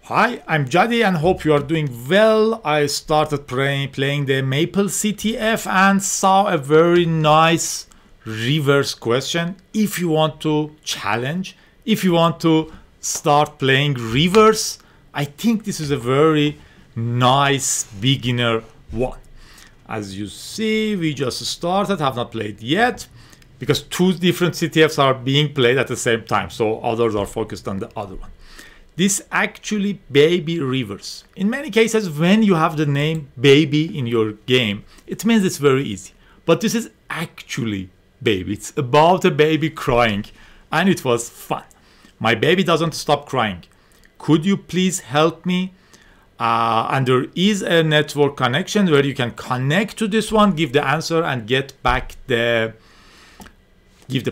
Hi, I'm Jadi and hope you are doing well. I started playing the MapleCTF and saw a very nice reverse question. If you want to challenge, if you want to start playing reverse, I think this is a very nice beginner one. As you see, we just started, have not played yet, because two different CTFs are being played at the same time, so others are focused on the other one. This actually Baby Reverse. In many cases, when you have the name baby in your game, it means it's very easy. But this is actually baby. It's about a baby crying, and it was fun. My baby doesn't stop crying. Could you please help me? And there is a network connection where you can connect to this one, give the answer, and give the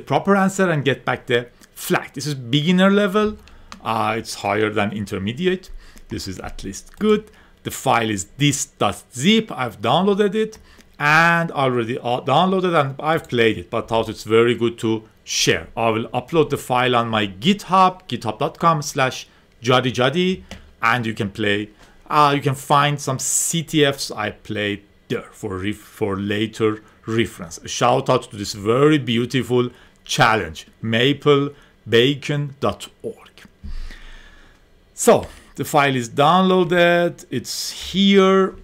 proper answer and get back the flag. This is beginner level. It's higher than intermediate. This is at least good. The file is this.zip. I've downloaded it and already downloaded and I've played it, but thought it's very good to share. I will upload the file on my GitHub, github.com/jadijadi, and you can play. You can find some CTFs I played there for later reference. A shout out to this very beautiful challenge, MapleBacon.org. So the file is downloaded, it's here,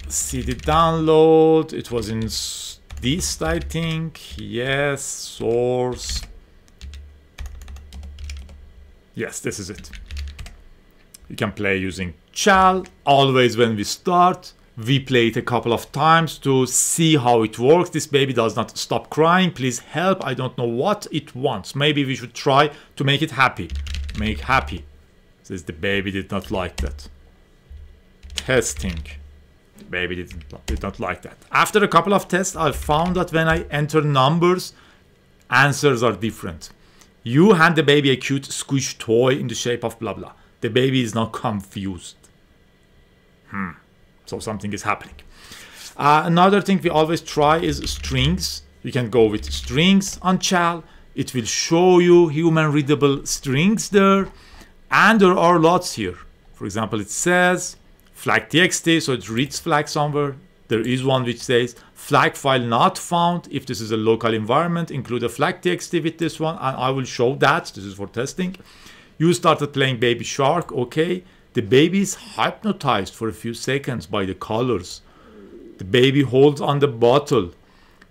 see the download, it was in this, I think, yes, source, yes, this is it. You can play using Chal. Always when we start, we play it a couple of times to see how it works. This baby does not stop crying, please help, I don't know what it wants. Maybe we should try to make it happy, make happy. Says the baby did not like that. Testing. The baby did not like that. After a couple of tests, I found that when I enter numbers, answers are different. You hand the baby a cute squish toy in the shape of blah blah. The baby is not confused. So something is happening. Another thing we always try is strings. You can go with strings on Chal. It will show you human readable strings there. And there are lots here. For example, it says flag.txt, so it reads flag somewhere. There is one which says flag file not found. If this is a local environment, include a flag.txt with this one, and I will show that. This is for testing. You started playing Baby Shark, okay. The baby is hypnotized for a few seconds by the colors. The baby holds on the bottle.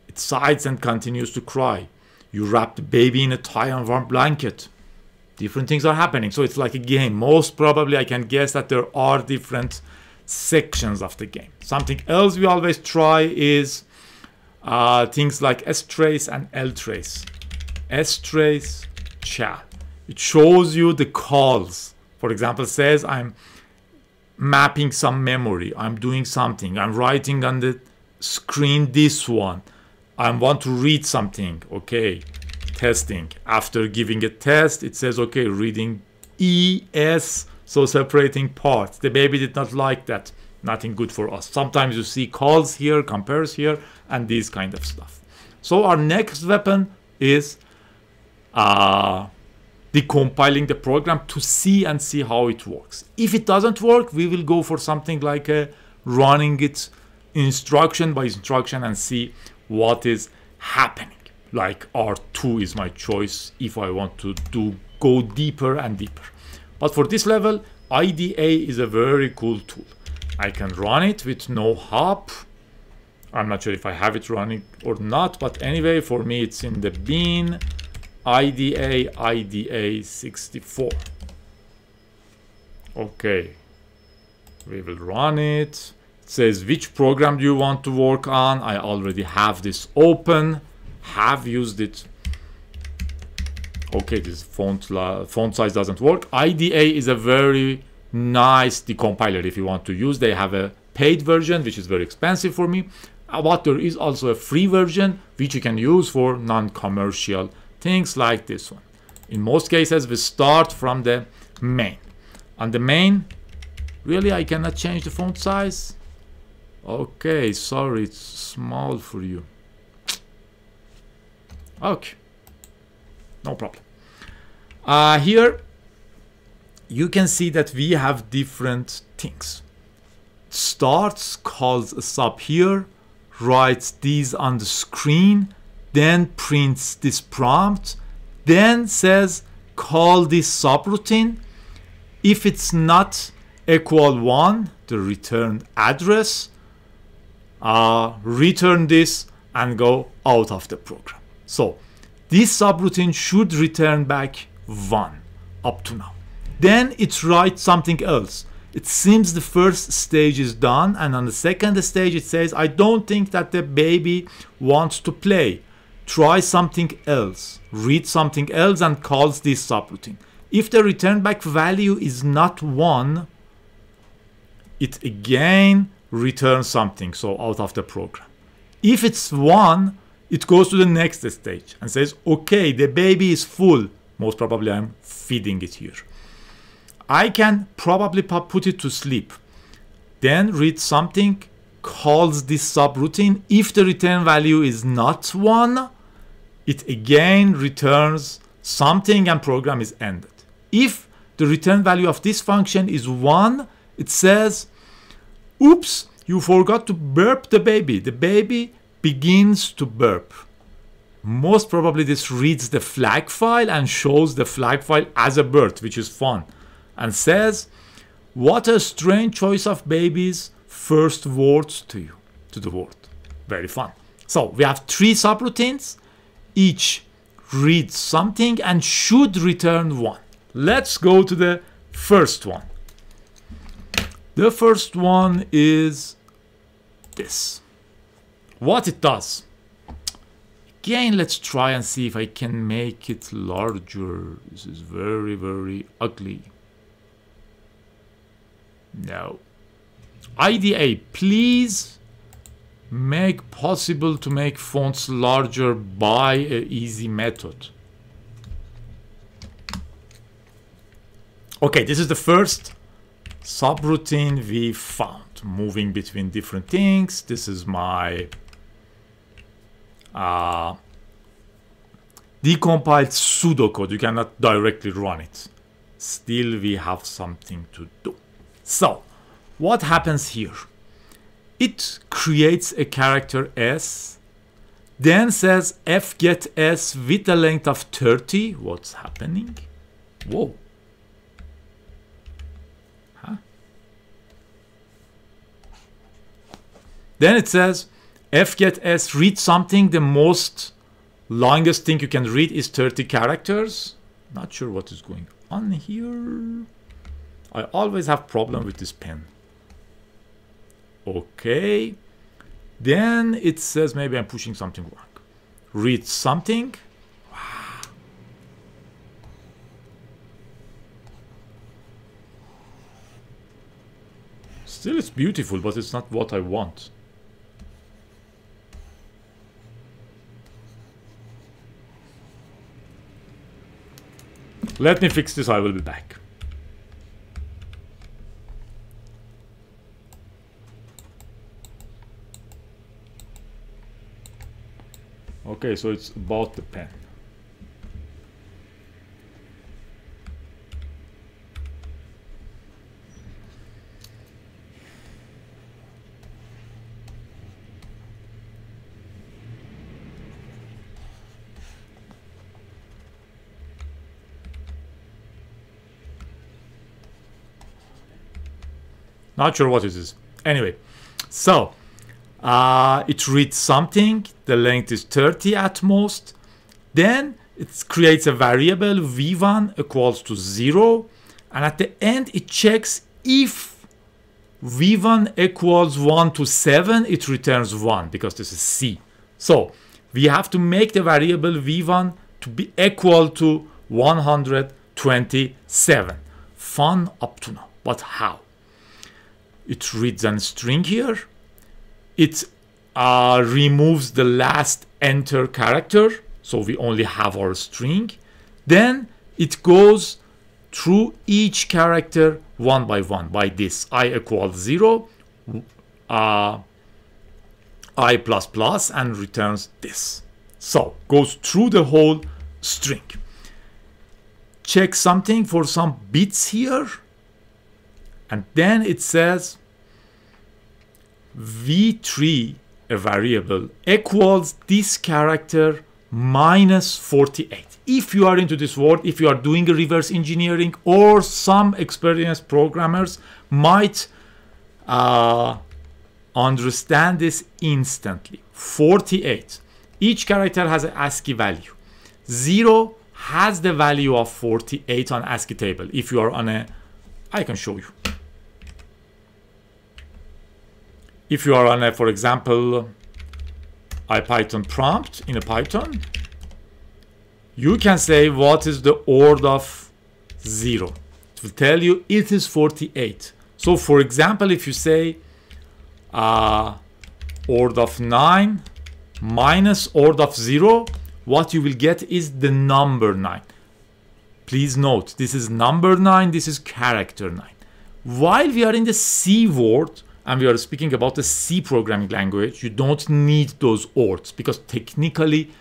It sighs and continues to cry. You wrap the baby in a tie and warm blanket. Different things are happening, so it's like a game. Most probably I can guess that there are different sections of the game. Something else we always try is things like strace and ltrace. Strace, Chal. It shows you the calls. For example, says I'm mapping some memory, I'm doing something, I'm writing on the screen this one, I want to read something, okay. Testing. After giving a test, it says, okay, reading ES, so separating parts. The baby did not like that. Nothing good for us. Sometimes you see calls here, compares here, and these kind of stuff. So our next weapon is decompiling the program to see how it works. If it doesn't work, we will go for something like running it instruction by instruction and see what is happening. Like R2 is my choice if I want to go deeper and deeper. But for this level, IDA is a very cool tool. I can run it with no hop. I'm not sure if I have it running or not, but anyway, for me it's in the bin. IDA 64. Okay, we will run it. It says which program do you want to work on. I already have this open. Have used it. Okay, this font size doesn't work. IDA is a very nice decompiler if you want to use. They have a paid version which is very expensive for me, but there is also a free version which you can use for non-commercial things like this one. In most cases we start from the main. On the main, really I cannot change the font size. Okay, sorry, it's small for you. Okay, no problem. Here you can see that we have different things. Starts, calls a sub here, writes these on the screen, then prints this prompt, then says call this subroutine. If it's not equal 1, the return address, return this and go out of the program. So this subroutine should return back 1 up to now. Then it writes something else. It seems the first stage is done, and on the second stage it says, I don't think that the baby wants to play. Try something else. Read something else and calls this subroutine. If the return back value is not 1, it again returns something, so out of the program. If it's 1, it goes to the next stage and says, okay, the baby is full. Most probably I'm feeding it here. I can probably put it to sleep. Then read something, calls this subroutine. If the return value is not 1, it again returns something and program is ended. If the return value of this function is 1, it says, oops, you forgot to burp the baby. The baby begins to burp. Most probably this reads the flag file and shows the flag file as a bird, which is fun, and says, what a strange choice of baby's first words to you, to the world. Very fun. So we have 3 subroutines. Each reads something and should return 1. Let's go to the first one. The first one is this. What it does. Again, let's try and see if I can make it larger. This is very, very ugly. No. IDA, please make possible to make fonts larger by an easy method. Okay, this is the first subroutine we found. Moving between different things. This is my decompiled pseudocode. You cannot directly run it. Still, we have something to do. So, what happens here? It creates a character S, then says fget S with a length of 30. What's happening? Whoa. Huh? Then it says fget S read something. The most longest thing you can read is 30 characters. Not sure what is going on here. I always have problem with this pen. Okay. Then it says, maybe I'm pushing something wrong. Read something. Wow. Still, it's beautiful, but it's not what I want. Let me fix this. I will be back. Okay, so it's about the pen. Not sure what it is. Anyway, so it reads something. The length is 30 at most. Then it creates a variable v1 equals to 0. And at the end, it checks if v1 equals 1 to 7, it returns 1 because this is C. So we have to make the variable v1 to be equal to 127. Fun up to now, but how? It reads a string here. It removes the last enter character, so we only have our string. Then it goes through each character one by one by this I equals 0, I plus plus, and returns this. So goes through the whole string. check something for some bits here, and then it says v3, a variable, equals this character minus 48. If you are into this word, if you are doing a reverse engineering, or some experienced programmers might understand this instantly. 48. Each character has an ASCII value. 0 has the value of 48 on ASCII table. If you are on a, I can show you. If you are on a, for example, IPython prompt in a Python, you can say what is the order of 0. It will tell you it is 48. So for example, if you say order of 9 minus order of 0, what you will get is the number 9. Please note, this is number 9, this is character 9. While we are in the C word, and we are speaking about the C programming language, you don't need those ords, because technically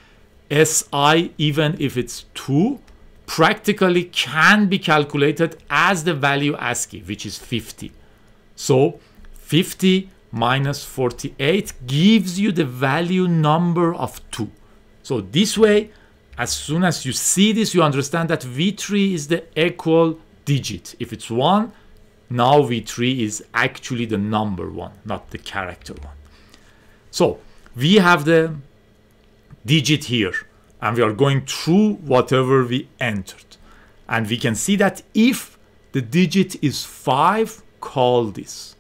SI, even if it's 2, practically can be calculated as the value ASCII, which is 50. So 50 minus 48 gives you the value number of 2. So this way, as soon as you see this, you understand that v3 is the equal digit. If it's 1, now v3 is actually the number 1, not the character 1. So we have the digit here, and we are going through whatever we entered. And we can see that if the digit is 5, call this.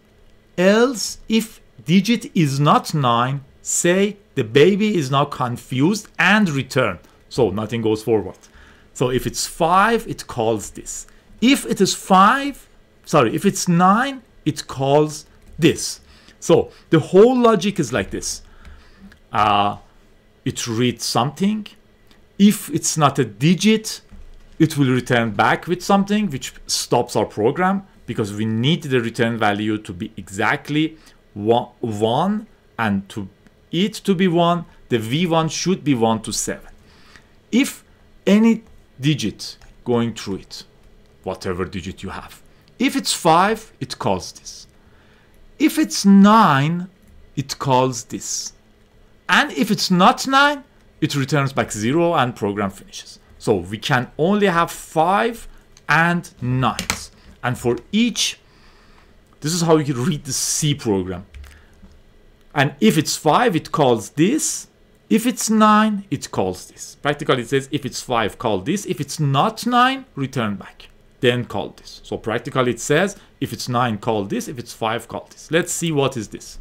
Else, if digit is not 9, say the baby is now confused and return. So nothing goes forward. So if it's 5, it calls this. If it is 5, if it's 9, it calls this. So the whole logic is like this. It reads something. If it's not a digit, it will return back with something, which stops our program, because we need the return value to be exactly 1, and to it to be 1, the v1 should be 1 to 7. If any digit going through it, whatever digit you have, if it's 5, it calls this. If it's 9, it calls this. And if it's not 9, it returns back 0 and program finishes. So we can only have 5 and 9s. And for each, this is how you can read the C program. And if it's 5, it calls this. If it's 9, it calls this. Practically it says if it's 5, call this. If it's not 9, return back. Then call this. So practically it says if it's 9, call this. If it's 5, call this. Let's see what is this.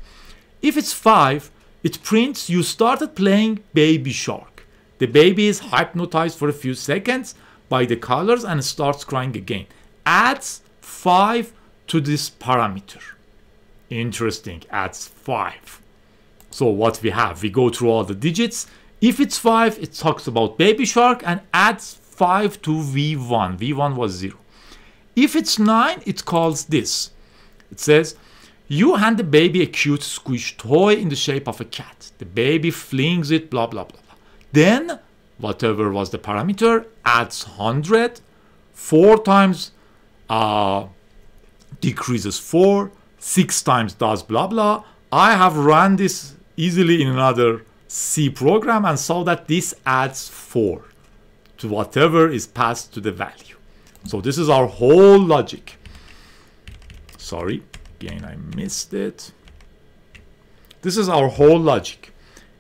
If it's 5, it prints you started playing Baby Shark. The baby is hypnotized for a few seconds by the colors and starts crying again. Adds 5 to this parameter. Interesting, adds 5. So what we have, we go through all the digits. If it's 5, it talks about Baby Shark and adds 5 to v1. v1 was 0. If it's 9, it calls this. It says, you hand the baby a cute squish toy in the shape of a cat. The baby flings it, blah, blah, blah. Then, whatever was the parameter, adds 100. 4 times decreases 4. 6 times does blah, blah. I have run this easily in another C program and saw that this adds 4 to whatever is passed to the value. So this is our whole logic. Sorry, again I missed it. This is our whole logic.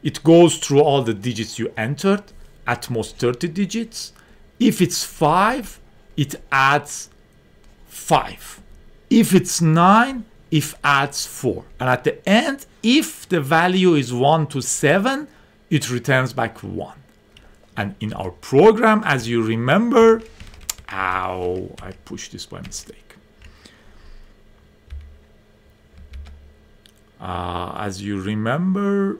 It goes through all the digits you entered, at most 30 digits. If it's 5, it adds 5. If it's 9, it adds 4. And at the end, if the value is 1 to 7, it returns back 1. And in our program, as you remember, ow, I pushed this by mistake. As you remember,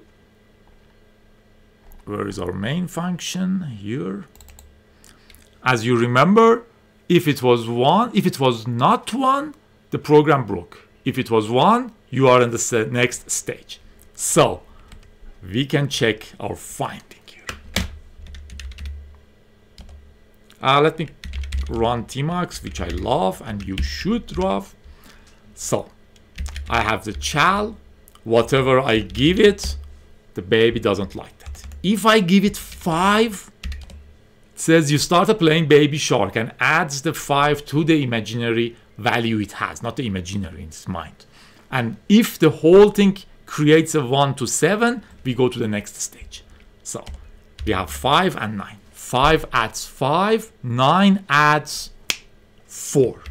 where is our main function? Here. As you remember, if it was 1, if it was not 1, the program broke. If it was 1, you are in the next stage. So we can check our finding here. Let me run tmax, which I love and you should love. So I have the chal, whatever I give it, the baby doesn't like that. If I give it 5, it says you started playing baby shark and adds the 5 to the imaginary value it has, not the imaginary in its mind. And if the whole thing creates a 1 to 7, we go to the next stage. So we have 5 and 9. 5 adds 5, 9 adds 4.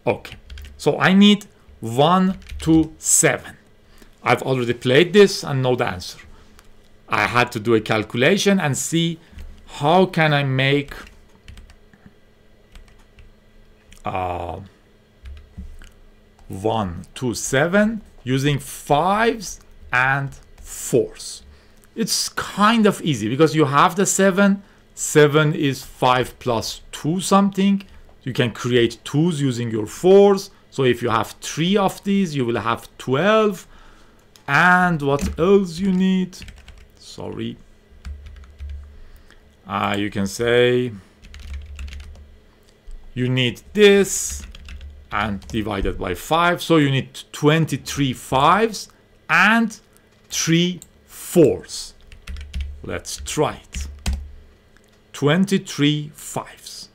Okay, so I need 1 to 7. I've already played this and know the answer. I had to do a calculation and see how can I make 1 to 7 using 5s and 4s. It's kind of easy because you have the 7. 7 is 5 plus 2 something. You can create 2s using your 4s. So if you have 3 of these, you will have 12. And what else you need? Sorry. You can say you need this and divided by 5. So you need 23 5s and 3 4s. Let's try it. 23 5s.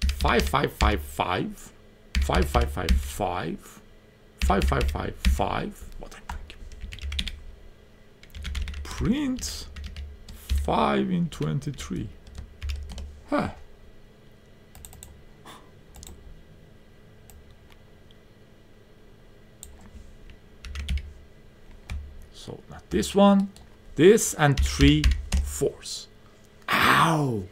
5 5 5 5 5 5 5 5 5 5 5 5. What I'm thinking. Print 5 in 23. Huh. So not this one, this and 3 4s. Ow!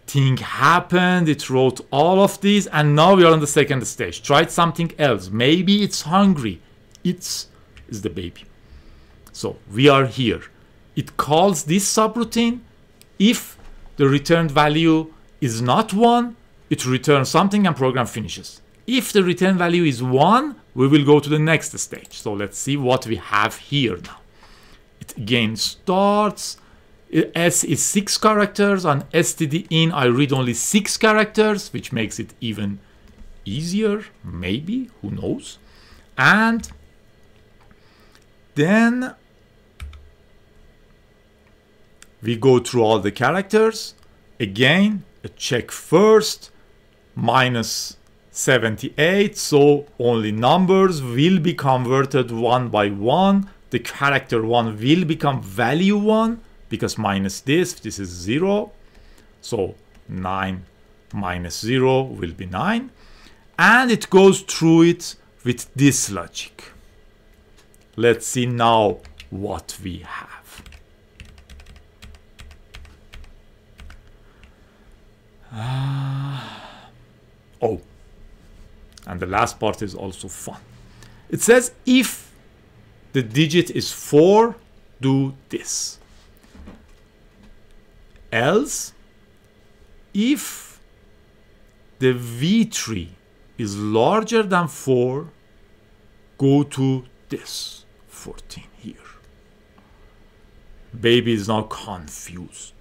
Thing happened, it wrote all of these, and now we are on the second stage. Tried something else. Maybe it's hungry. It's the baby. So we are here. It calls this subroutine. If the returned value is not 1, it returns something and program finishes. If the return value is 1, we will go to the next stage. So let's see what we have here now. It again starts. S is 6 characters. On stdin I read only 6 characters, which makes it even easier, maybe, who knows. And then we go through all the characters. Again, a check first, minus 78, so only numbers will be converted one by one. The character 1 will become value 1, because minus this is 0. So 9 minus 0 will be 9. And it goes through it with this logic. Let's see now what we have. Oh, and the last part is also fun. It says if the digit is 4, do this. Else, if the V3 is larger than 4, go to this 14 here. Baby is now confused.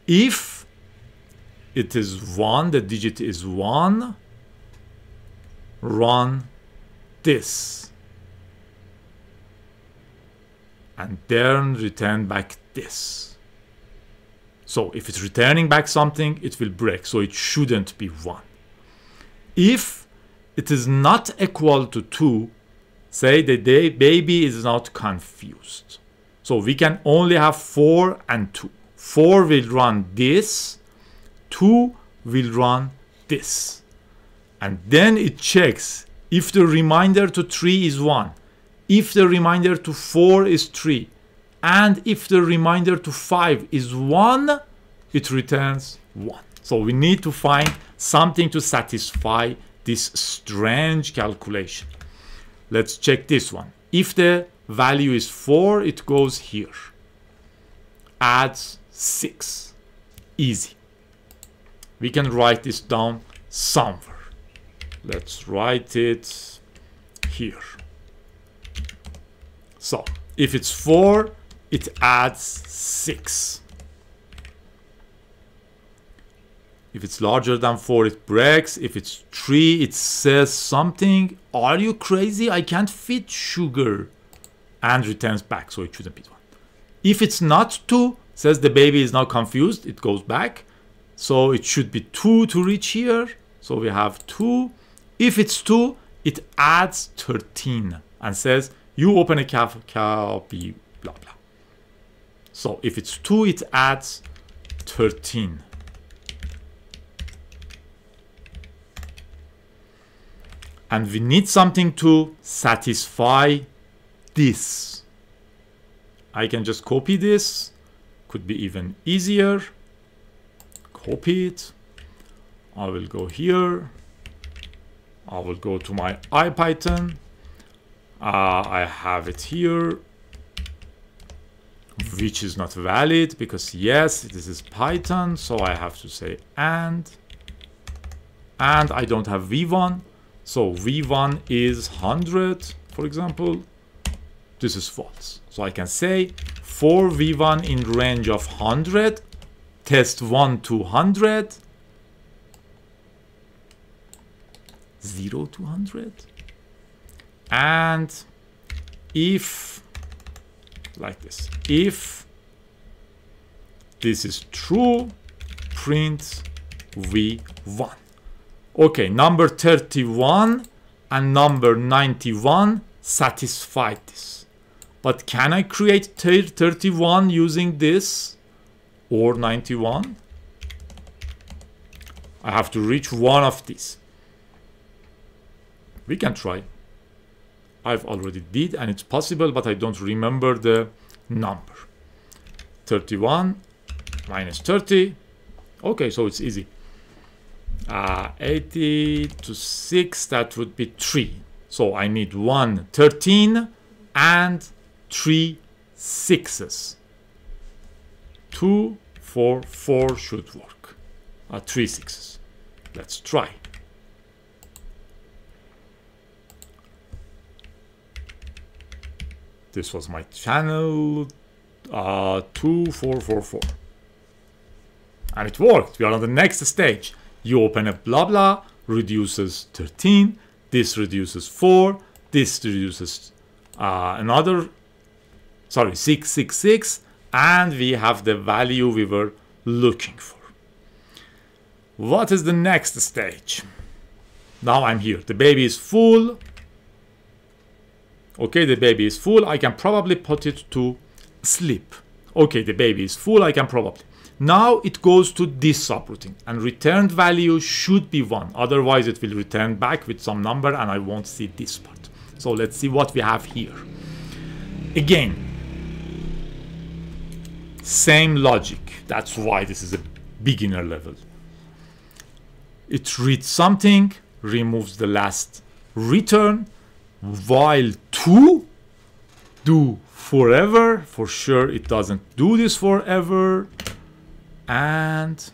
If it is 1, the digit is 1, run this. And then return back this. So if it's returning back something, it will break. So it shouldn't be 1. If it is not equal to 2, say the baby is not confused. So we can only have 4 and 2. 4 will run this, 2 will run this. And then it checks if the reminder to 3 is 1. If the reminder to 4 is 3, and if the reminder to 5 is 1, it returns 1. So we need to find something to satisfy this strange calculation. Let's check this one. If the value is 4, it goes here. Adds 6. Easy. We can write this down somewhere. Let's write it here. So if it's 4, it adds 6. If it's larger than 4, it breaks. If it's 3, it says something. Are you crazy? I can't fit sugar. And returns back, so it shouldn't be 1. If it's not 2, says the baby is now confused. It goes back. So it should be 2 to reach here. So we have 2. If it's 2, it adds 13 and says, you open a copy, blah, blah. So if it's 2, it adds 13. And we need something to satisfy this. I can just copy this. Could be even easier. Copy it. I will go here. I will go to my IPython. I have it here, which is not valid because yes, this is Python. So I have to say and I don't have v1. So v1 is 100, for example. This is false. So I can say for v1 in range of 100, test 1 to 100, 0 to 100. And if, like this, if this is true, print v1. Okay, number 31 and number 91 satisfied this. But can I create 31 using this or 91? I have to reach one of these. We can try. I've already did and it's possible, but I don't remember the number. 31 minus 30. Okay, so it's easy. 80 to 6, that would be 3. So I need 1 13 and 3 6s. 2 4 4 should work. 3 6s. Let's try. This was my channel 2444. And it worked. We are on the next stage. You open a blah blah, reduces 13. This reduces 4. This reduces another, sorry, 666. And we have the value we were looking for. What is the next stage? Now I'm here. The baby is full. Okay, the baby is full. I can probably put it to sleep. Okay, the baby is full. I can probably. Now it goes to this subroutine and returned value should be 1. Otherwise it will return back with some number and I won't see this part. So let's see what we have here. Again, same logic. That's why this is a beginner level. It reads something, removes the last return, while 2 do forever. For sure it doesn't do this forever. And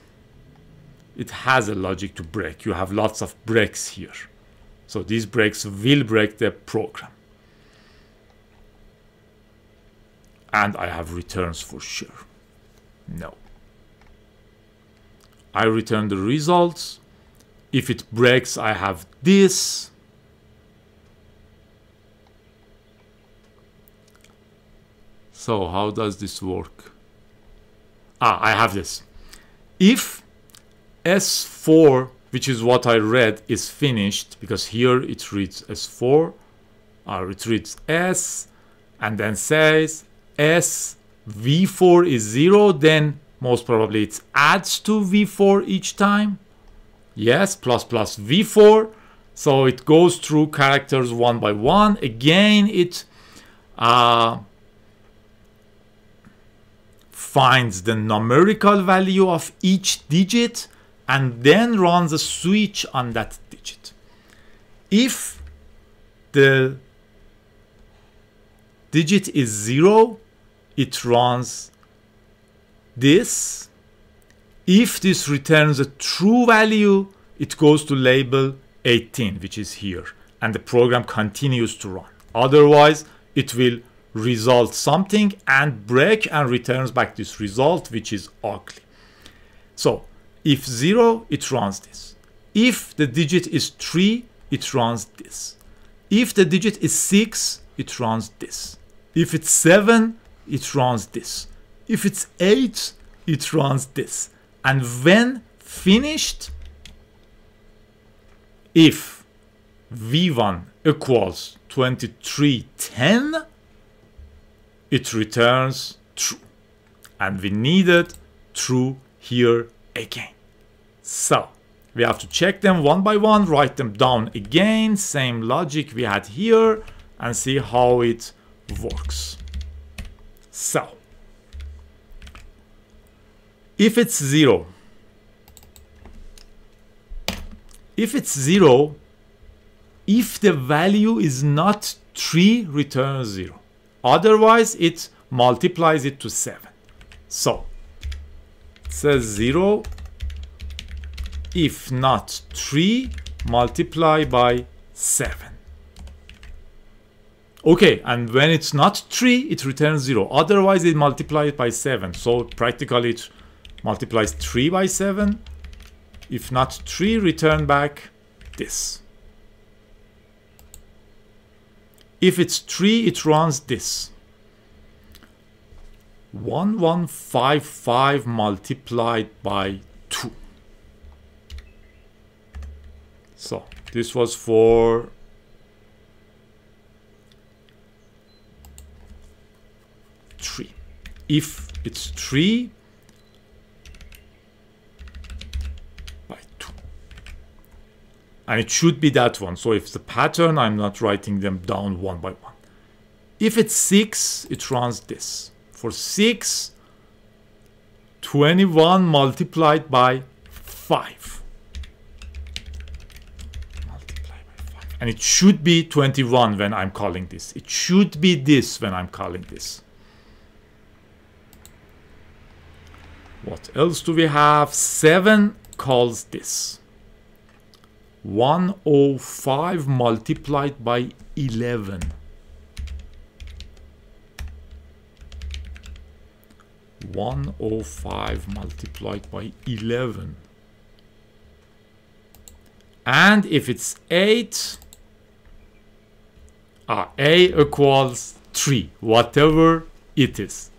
it has a logic to break. You have lots of breaks here. So these breaks will break the program. And I have returns for sure. No. I return the results. If it breaks, I have this. So how does this work? I have this. If S4, which is what I read, is finished, because here it reads S4, it reads S, and then says S, V4 is 0, then most probably it adds to V4 each time. Yes, plus plus V4. So it goes through characters one by one. Again, it finds the numerical value of each digit and then runs a switch on that digit. If the digit is 0, it runs this. If this returns a true value, it goes to label 18, which is here, and the program continues to run. Otherwise, it will result something and break and returns back this result, which is ugly. So if 0, it runs this. If the digit is 3, it runs this. If the digit is 6, it runs this. If it's 7, it runs this. If it's 8, it runs this. And when finished, if v1 equals 2310, it returns true. And we needed true here again. So we have to check them one by one, write them down again, same logic we had here, and see how it works. So if it's 0, if the value is not 3, returns 0. Otherwise, it multiplies it to 7. So it says 0, if not 3, multiply by 7. Okay, and when it's not 3, it returns 0. Otherwise, it multiplies it by 7. So practically, it multiplies 3 by 7. If not 3, return back this. If it's 3, it runs this. 1155 multiplied by 2. So this was for 3. If it's 3 by 2. And it should be that one. So if the pattern, I'm not writing them down one by one. If it's 6, it runs this. For 6, 21 multiplied by 5. And it should be 21 when I'm calling this. It should be this when I'm calling this. What else do we have? 7 calls this. 105 multiplied by 11. 105 multiplied by 11. And if it's 8, A equals 3, whatever it is,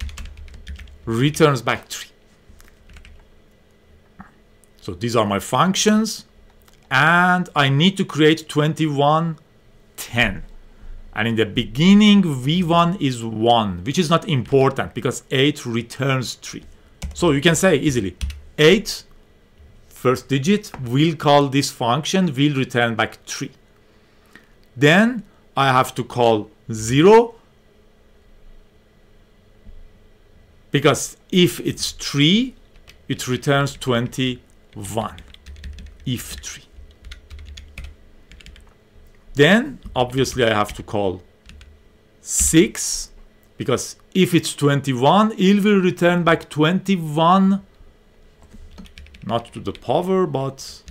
returns back 3. So these are my functions, and I need to create 2110. And in the beginning, v1 is 1, which is not important because 8 returns 3. So you can say easily, 8, first digit, will call this function, will return back 3. Then I have to call 0, because if it's 3, it returns 21, if 3. Then obviously I have to call 6, because if it's 21, it will return back 21, not to the power, but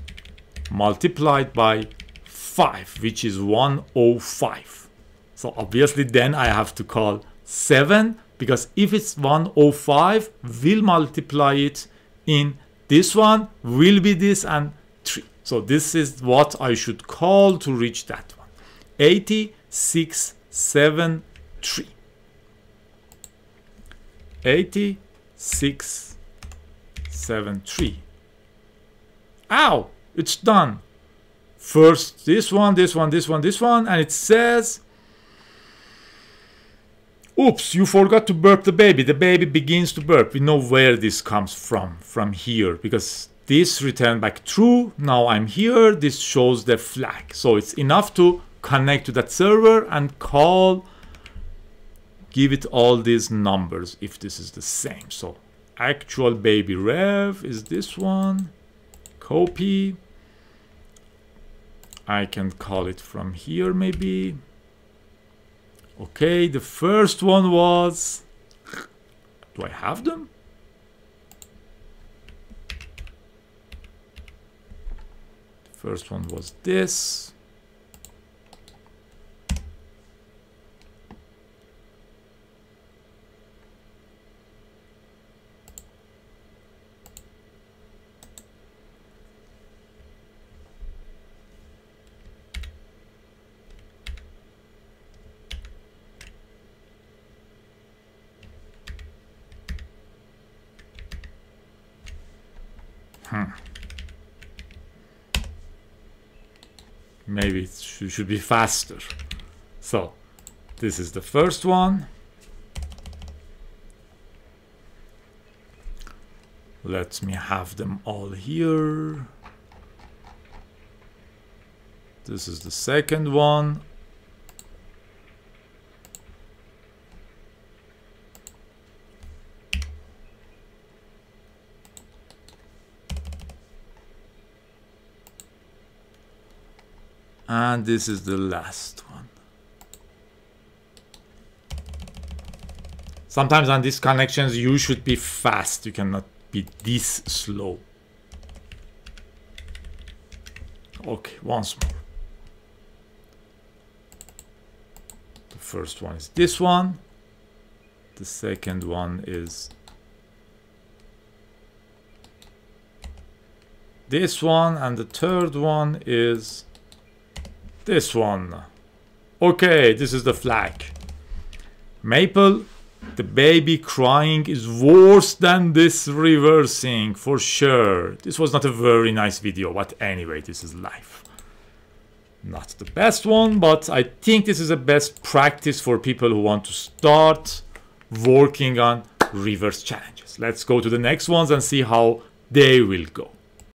multiplied by 5, which is 105. So obviously then I have to call 7, because if it's 105, we'll multiply it in this one, will be this, and 3. So this is what I should call to reach that one. 8673. 8673. Ow! It's done. First this one, this one, this one, this one, and it says, oops, you forgot to burp the baby. The baby begins to burp. We know where this comes from here, because this returned back true. Now I'm here. This shows the flag. So it's enough to connect to that server and call, give it all these numbers if this is the same. So actual baby rev is this one. Copy. I can call it from here maybe. Okay, the first one was, do I have them? The first one was this. maybe it should be faster. So this is the first one. Let me have them all here. This is the second one. And this is the last one. Sometimes on these connections you should be fast. You cannot be this slow. Okay, once more. The first one is this one. The second one is this one, and the third one is this one. Okay, this is the flag. Maple, the baby crying is worse than this reversing for sure. This was not a very nice video, but anyway, this is life. Not the best one, but I think this is a best practice for people who want to start working on reverse challenges. Let's go to the next ones and see how they will go.